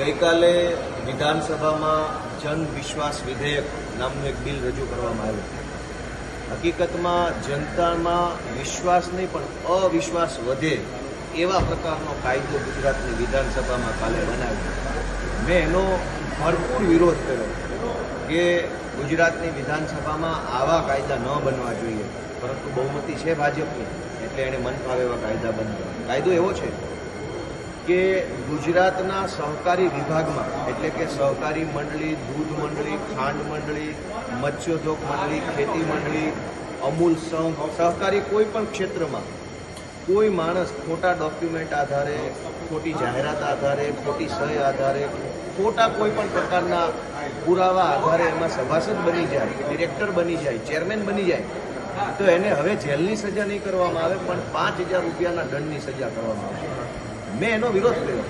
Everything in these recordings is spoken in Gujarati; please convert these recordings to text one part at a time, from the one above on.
ગઈકાલે વિધાનસભામાં જન વિશ્વાસ વિધેયક નામનું એક બિલ રજૂ કરવામાં આવ્યું. હકીકતમાં જનતામાં વિશ્વાસ નહીં પણ અવિશ્વાસ વધે એવા પ્રકારનો કાયદો ગુજરાતની વિધાનસભામાં કાલે બનાવ્યો. મેં એનો ભરપૂર વિરોધ કર્યો કે ગુજરાતની વિધાનસભામાં આવા કાયદા ન બનવા જોઈએ, પરંતુ બહુમતી છે ભાજપની એટલે એણે મન ફાવે એવા કાયદા બંધ. કાયદો એવો છે કે ગુજરાતના સહકારી વિભાગમાં એટલે કે સહકારી મંડળી, દૂધ મંડળી, ખાંડ મંડળી, મત્સ્યોદ્યોગ મંડળી, ખેતી મંડળી, અમૂલ સંઘ, સહકારી કોઈ પણ ક્ષેત્રમાં કોઈ માણસ ખોટા ડોક્યુમેન્ટ આધારે, ખોટી જાહેરાત આધારે, ખોટી સહી આધારે, ખોટા કોઈ પણ પ્રકારના પુરાવા આધારે એમાં સભાસદ બની જાય, ડિરેક્ટર બની જાય, ચેરમેન બની જાય તો એને હવે જેલની સજા નહીં કરવામાં આવે પણ 5,000 રૂપિયાના દંડની સજા કરવામાં આવશે. મેં એનો વિરોધ કર્યો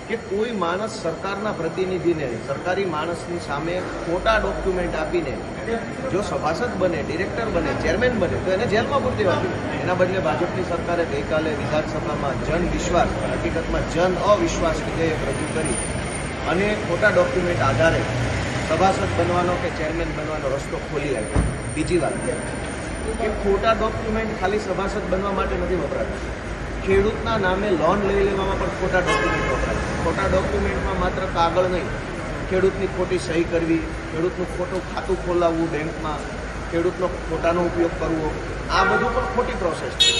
કે કોઈ માણસ સરકારના પ્રતિનિધિને, સરકારી માણસની સામે ખોટા ડોક્યુમેન્ટ આપીને જો સભાસદ બને, ડિરેક્ટર બને, ચેરમેન બને તો એને જેલમાં પૂરી દેવા જોઈએ. એના બદલે ભાજપની સરકારે ગઈકાલે વિધાનસભામાં જન વિશ્વાસ, હકીકતમાં જન અવિશ્વાસ વિધેયક રજૂ કરી અને ખોટા ડોક્યુમેન્ટ આધારે સભાસદ બનવાનો કે ચેરમેન બનવાનો રસ્તો ખોલી આપ્યો. બીજી વાત કે ખોટા ડોક્યુમેન્ટ ખાલી સભાસદ બનવા માટે નથી વપરાતા. ખેડૂતના નામે લોન લઈ લેવામાં પણ ખોટા ડોક્યુમેન્ટ વપરાય. ખોટા ડોક્યુમેન્ટમાં માત્ર કાગળ નહીં, ખેડૂતની ખોટી સહી કરવી, ખેડૂતનું ખોટું ખાતું ખોલાવવું બેંકમાં, ખેડૂતનો ખોટાનો ઉપયોગ કરવો, આ બધું પણ ખોટી પ્રોસેસ છે.